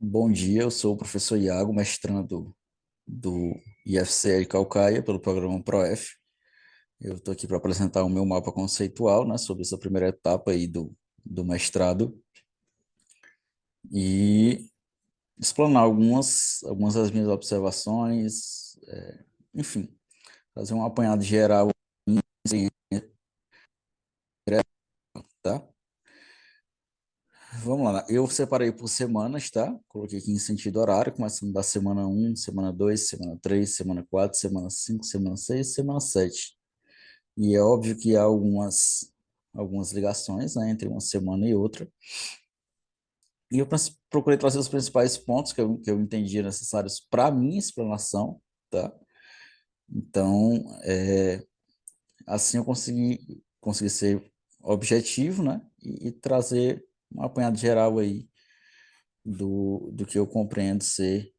Bom dia, eu sou o professor Iago, mestrando do IFCE Calcaia, pelo programa ProF. Eu estou aqui para apresentar o meu mapa conceitual, né, sobre essa primeira etapa aí do mestrado e explanar algumas das minhas observações, enfim, fazer um apanhado geral, tá? Vamos lá, eu separei por semanas, tá? Coloquei aqui em sentido horário, começando da semana um, semana 2, semana 3, semana 4, semana 5, semana 6, semana 7. E é óbvio que há algumas ligações, né, entre uma semana e outra. E eu procurei trazer os principais pontos que eu entendia necessários para a minha explanação, tá? Então, assim eu consegui ser objetivo, né? E trazer um apanhado geral aí do que eu compreendo ser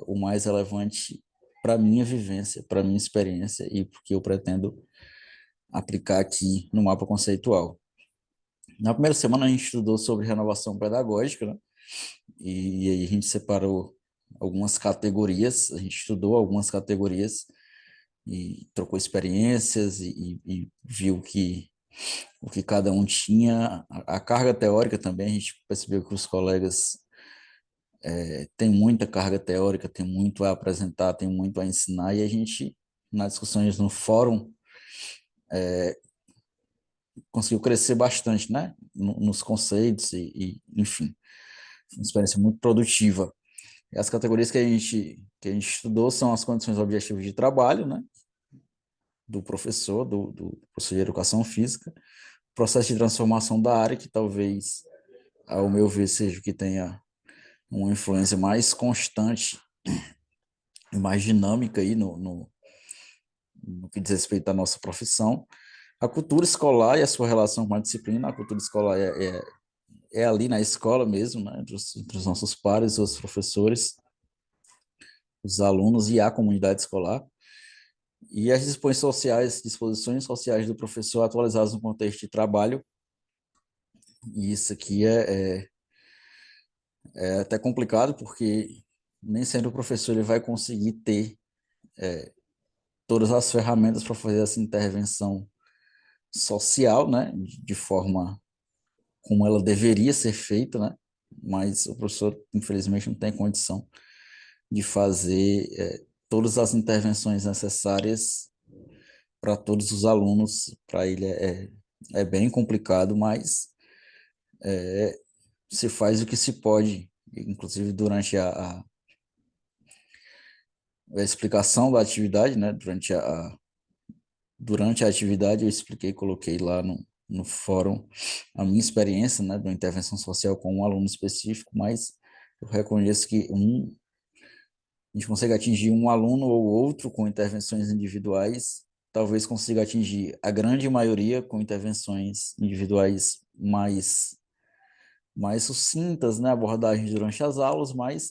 o mais relevante para minha vivência, para minha experiência e porque eu pretendo aplicar aqui no mapa conceitual. Na primeira semana a gente estudou sobre renovação pedagógica, né? E aí a gente separou algumas categorias, a gente estudou algumas categorias e trocou experiências e viu o que cada um tinha. A carga teórica também, a gente percebeu que os colegas têm muita carga teórica, têm muito a apresentar, têm muito a ensinar, e a gente, nas discussões no fórum, conseguiu crescer bastante, né? Nos conceitos enfim, uma experiência muito produtiva. E as categorias que a gente estudou são as condições objetivas de trabalho, né, do professor de educação física, processo de transformação da área, que talvez, ao meu ver, seja o que tenha uma influência mais constante e mais dinâmica aí no que diz respeito à nossa profissão. A cultura escolar e a sua relação com a disciplina. A cultura escolar é ali na escola mesmo, né, entre os nossos pares, os professores, os alunos e a comunidade escolar. E as disposições sociais do professor atualizadas no contexto de trabalho. E isso aqui é até complicado, porque nem sempre o professor ele vai conseguir ter todas as ferramentas para fazer essa intervenção social, né, de forma como ela deveria ser feita, né, mas o professor, infelizmente, não tem condição de fazer todas as intervenções necessárias para todos os alunos. Para ele é bem complicado, mas se faz o que se pode, inclusive durante a explicação da atividade, né? Durante a atividade eu expliquei, coloquei lá no fórum a minha experiência, né, da intervenção social com um aluno específico, mas eu reconheço que a gente consegue atingir um aluno ou outro com intervenções individuais, talvez consiga atingir a grande maioria com intervenções individuais mais sucintas, né, abordagens durante as aulas, mas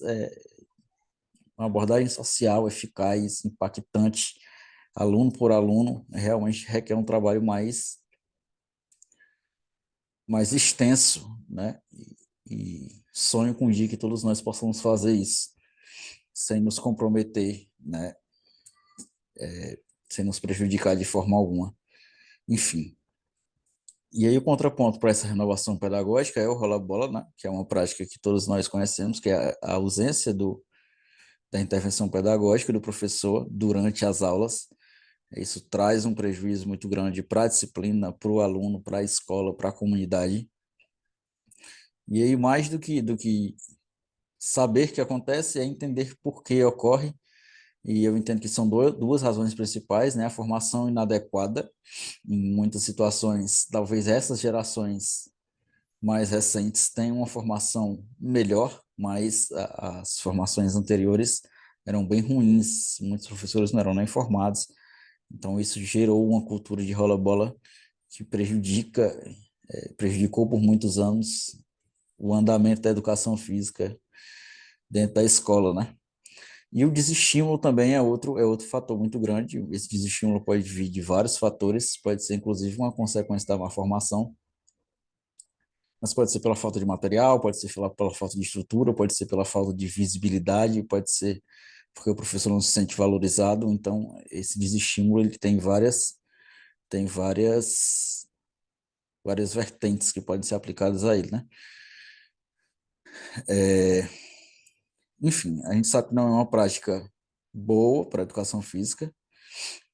uma abordagem social eficaz, impactante, aluno por aluno, realmente requer um trabalho mais extenso, né? E sonho com um dia que todos nós possamos fazer isso, sem nos comprometer, né? Sem nos prejudicar de forma alguma. Enfim. E aí o contraponto para essa renovação pedagógica é o rola-bola, né? Que é uma prática que todos nós conhecemos, que é a ausência da intervenção pedagógica do professor durante as aulas. Isso traz um prejuízo muito grande para a disciplina, para o aluno, para a escola, para a comunidade. E aí, mais do que saber que acontece, é entender por que ocorre. E eu entendo que são duas razões principais, né? A formação inadequada, em muitas situações, talvez essas gerações mais recentes tenham uma formação melhor, mas as formações anteriores eram bem ruins, muitos professores não eram nem formados. Então, isso gerou uma cultura de rola-bola que prejudicou por muitos anos o andamento da educação física dentro da escola, né? E o desestímulo também é outro fator muito grande. Esse desestímulo pode vir de vários fatores, pode ser inclusive uma consequência da má formação. Mas pode ser pela falta de material, pode ser pela falta de estrutura, pode ser pela falta de visibilidade, pode ser porque o professor não se sente valorizado. Então, esse desestímulo ele tem várias vertentes que podem ser aplicadas a ele, né? É, enfim, a gente sabe que não é uma prática boa para a educação física,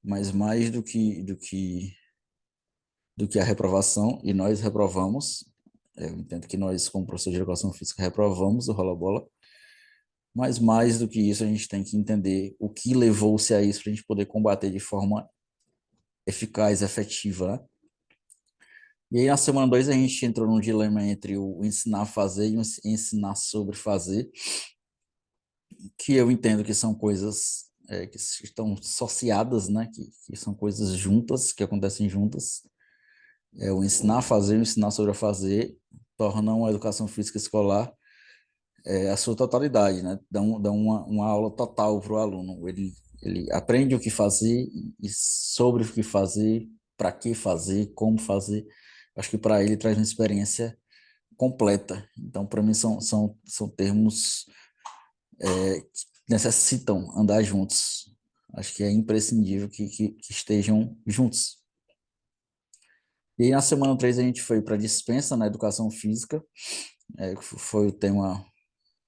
mas mais do que a reprovação, e nós reprovamos. Eu entendo que nós, como professor de educação física, reprovamos o rola-bola, mas mais do que isso, a gente tem que entender o que levou-se a isso para a gente poder combater de forma eficaz, efetiva, né? E aí, na semana 2 a gente entrou num dilema entre o ensinar a fazer e o ensinar sobre fazer, que eu entendo que são coisas que estão associadas, né? Que são coisas juntas, que acontecem juntas. O ensinar a fazer e o ensinar sobre a fazer tornam a educação física escolar a sua totalidade, né? Dão uma aula total para o aluno. Ele aprende o que fazer e sobre o que fazer, para que fazer, como fazer. Acho que para ele traz uma experiência completa. Então, para mim, são termos que necessitam andar juntos. Acho que é imprescindível que estejam juntos. E aí, na semana 3 a gente foi para a dispensa na educação física, que foi o tema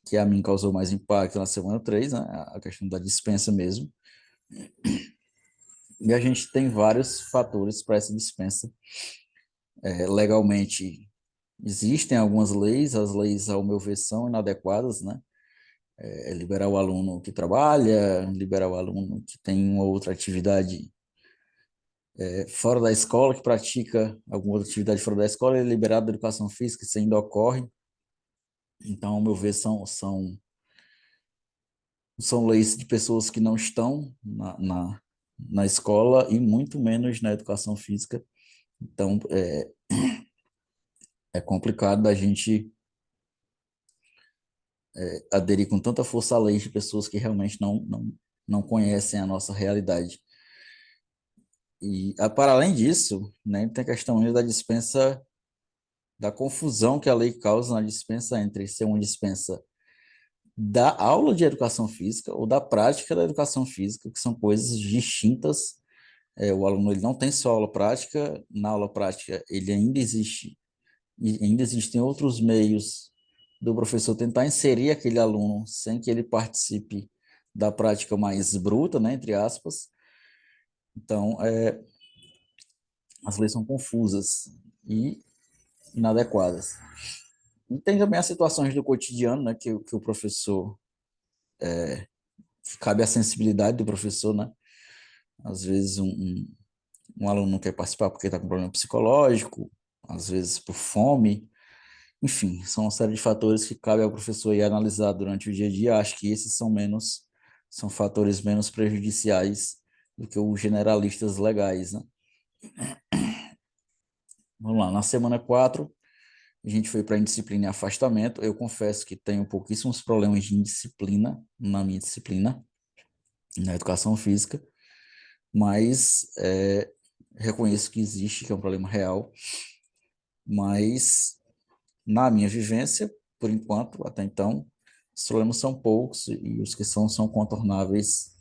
que a mim causou mais impacto na semana 3, né? A questão da dispensa mesmo. E a gente tem vários fatores para essa dispensa. Legalmente, existem algumas leis, as leis, ao meu ver, são inadequadas, né? Liberar o aluno que trabalha, liberar o aluno que tem uma outra atividade fora da escola, que pratica alguma outra atividade fora da escola, é liberado da educação física, isso ainda ocorre. Então, ao meu ver, são leis de pessoas que não estão na escola e muito menos na educação física. Então, é complicado da gente aderir com tanta força a leis de pessoas que realmente não conhecem a nossa realidade. E, para além disso, né, tem a questão ainda da dispensa, da confusão que a lei causa na dispensa entre ser uma dispensa da aula de educação física ou da prática da educação física, que são coisas distintas. O aluno ele não tem só aula prática, na aula prática ele ainda existe, e ainda existem outros meios do professor tentar inserir aquele aluno sem que ele participe da prática mais bruta, né, entre aspas. Então, as leis são confusas e inadequadas. E tem também as situações do cotidiano, né, que o professor, que cabe a sensibilidade do professor, né? Às vezes um aluno não quer participar porque está com problema psicológico, às vezes por fome, enfim, são uma série de fatores que cabe ao professor ir analisar durante o dia a dia. Acho que esses são fatores menos prejudiciais do que os generalistas legais, né? Vamos lá, na semana 4 a gente foi para indisciplina e afastamento. Eu confesso que tenho pouquíssimos problemas de indisciplina na minha disciplina, na educação física, mas reconheço que existe, que é um problema real, mas na minha vivência, por enquanto, até então, os problemas são poucos e os que são contornáveis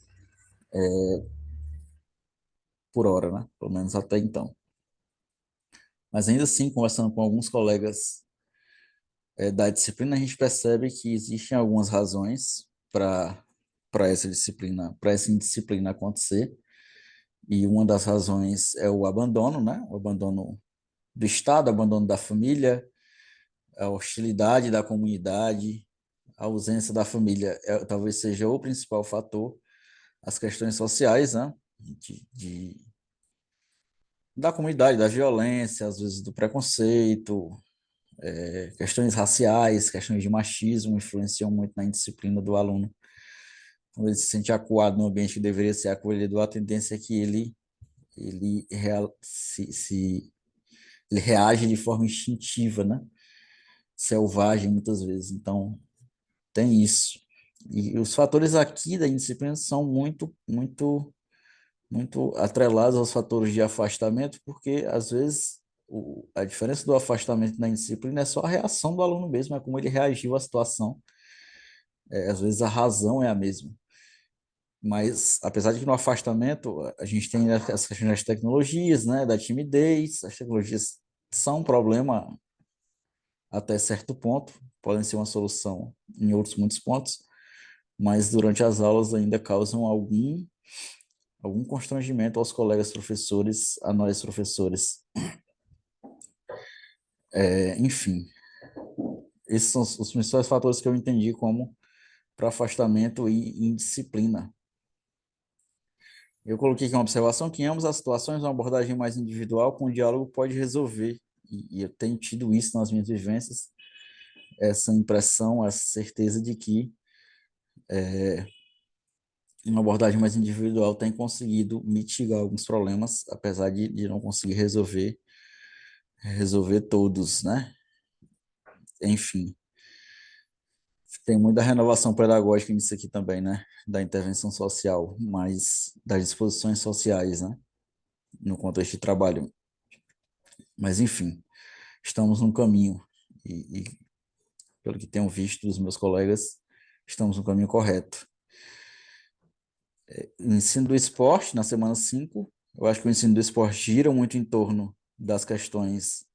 por hora, né? Pelo menos até então. Mas ainda assim, conversando com alguns colegas da disciplina, a gente percebe que existem algumas razões para essa indisciplina acontecer. E uma das razões é o abandono, né? O abandono do Estado, o abandono da família, a hostilidade da comunidade, a ausência da família talvez seja o principal fator, as questões sociais, né? Da comunidade, da violência, às vezes do preconceito, questões raciais, questões de machismo influenciam muito na indisciplina do aluno. Quando ele se sente acuado no ambiente que deveria ser acolhedor, a tendência é que ele, ele reage de forma instintiva, né? Selvagem, muitas vezes. Então, tem isso. E os fatores aqui da indisciplina são muito atrelados aos fatores de afastamento, porque, às vezes, a diferença do afastamento na indisciplina é só a reação do aluno mesmo, é como ele reagiu à situação. Às vezes a razão é a mesma. Mas, apesar de que no afastamento a gente tem as questões das tecnologias, né, da timidez, as tecnologias são um problema até certo ponto, podem ser uma solução em outros muitos pontos, mas durante as aulas ainda causam algum constrangimento aos colegas professores, a nós professores. Enfim, esses são os principais fatores que eu entendi como para afastamento e indisciplina. Eu coloquei aqui uma observação que em ambas as situações uma abordagem mais individual com o diálogo pode resolver, e eu tenho tido isso nas minhas vivências, essa impressão, essa certeza de que uma abordagem mais individual tem conseguido mitigar alguns problemas, apesar de não conseguir resolver todos, né? Enfim, tem muita renovação pedagógica nisso aqui também, né? Da intervenção social, mas das disposições sociais, né? No contexto de trabalho. Mas, enfim, estamos no caminho e pelo que tenho visto dos meus colegas, estamos no caminho correto. O ensino do esporte, na semana 5, eu acho que o ensino do esporte gira muito em torno das questões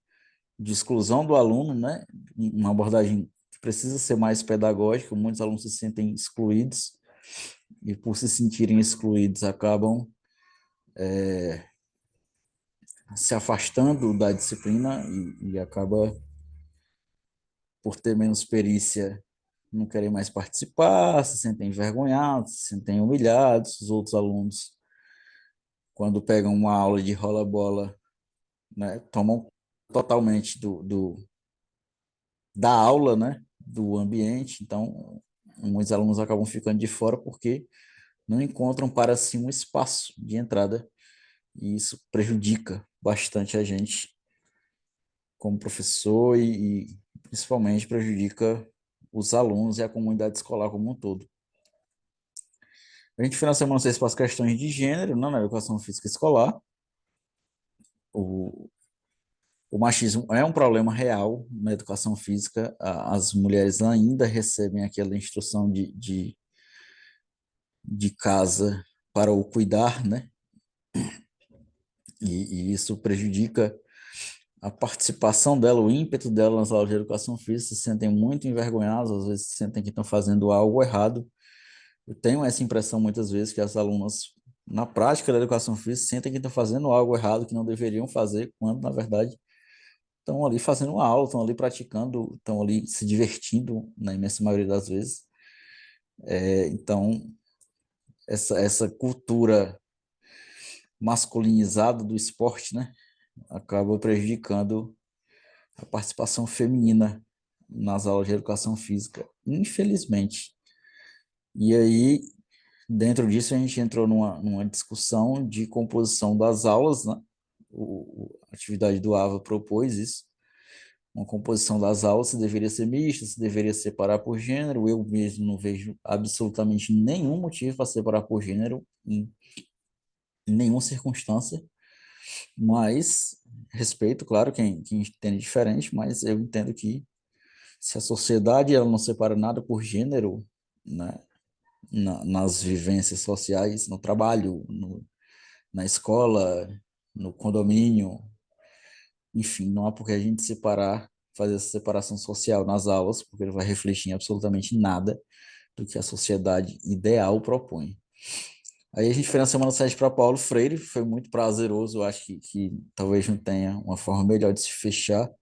de exclusão do aluno, né? Uma abordagem que precisa ser mais pedagógica, muitos alunos se sentem excluídos e por se sentirem excluídos acabam se afastando da disciplina e acaba por ter menos perícia não querem mais participar, se sentem envergonhados, se sentem humilhados, os outros alunos quando pegam uma aula de rola-bola, né, tomam totalmente da aula, né, do ambiente, então muitos alunos acabam ficando de fora porque não encontram para si um espaço de entrada e isso prejudica bastante a gente como professor e principalmente prejudica os alunos e a comunidade escolar como um todo. A gente final de semana fez para as questões de gênero, né, na educação física escolar. O, o machismo é um problema real na educação física. As mulheres ainda recebem aquela instrução de casa para o cuidar, né? E isso prejudica a participação dela, o ímpeto dela nas aulas de educação física, se sentem muito envergonhadas, às vezes se sentem que estão fazendo algo errado. Eu tenho essa impressão muitas vezes que as alunas, na prática da educação física, sentem que estão fazendo algo errado que não deveriam fazer, quando, na verdade, estão ali fazendo uma aula, estão ali praticando, estão ali se divertindo, na imensa maioria das vezes. Então, essa cultura masculinizada do esporte, né, acaba prejudicando a participação feminina nas aulas de educação física, infelizmente. E aí, dentro disso, a gente entrou numa discussão de composição das aulas, né? A atividade do AVA propôs isso, uma composição das aulas, se deveria ser mista, se deveria separar por gênero. Eu mesmo não vejo absolutamente nenhum motivo para separar por gênero em nenhuma circunstância, mas respeito, claro, quem entende diferente, mas eu entendo que se a sociedade ela não separa nada por gênero, né, nas vivências sociais, no trabalho, na escola, no condomínio, enfim, não há por que a gente fazer essa separação social nas aulas, porque ele vai refletir em absolutamente nada do que a sociedade ideal propõe. Aí a gente foi na Semana 7 para Paulo Freire, foi muito prazeroso, eu acho que talvez não tenha uma forma melhor de se fechar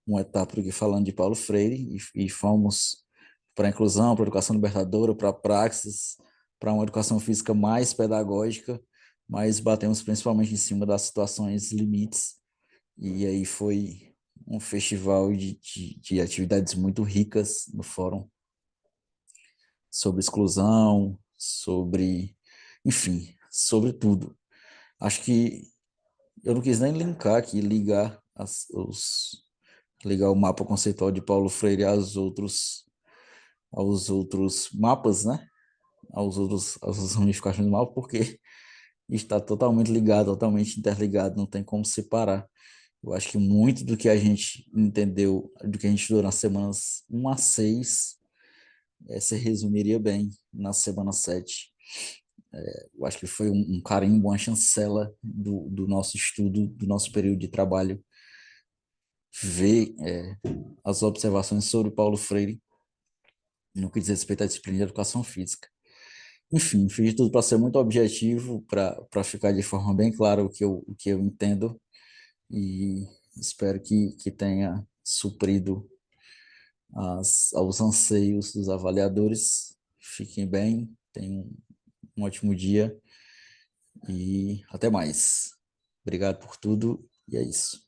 uma etapa do que falando de Paulo Freire, e fomos para a inclusão, para a educação libertadora, para a praxis, para uma educação física mais pedagógica, mas batemos principalmente em cima das situações limites, e aí foi um festival de atividades muito ricas no fórum, sobre exclusão, enfim, sobre tudo. Acho que eu não quis nem linkar aqui, ligar o mapa conceitual de Paulo Freire aos outros mapas, né? Às outras ramificações do mapa, porque está totalmente ligado, totalmente interligado, não tem como separar. Eu acho que muito do que a gente entendeu, do que a gente estudou nas semanas 1 a 6, se resumiria bem na semana 7. Eu acho que foi um carimbo, uma chancela do nosso estudo, do nosso período de trabalho, ver as observações sobre Paulo Freire no que diz respeito à disciplina de educação física. Enfim, fiz de tudo para ser muito objetivo, para ficar de forma bem clara o que eu entendo, e espero que tenha suprido aos anseios dos avaliadores. Fiquem bem, tenham um ótimo dia e até mais. Obrigado por tudo, e é isso.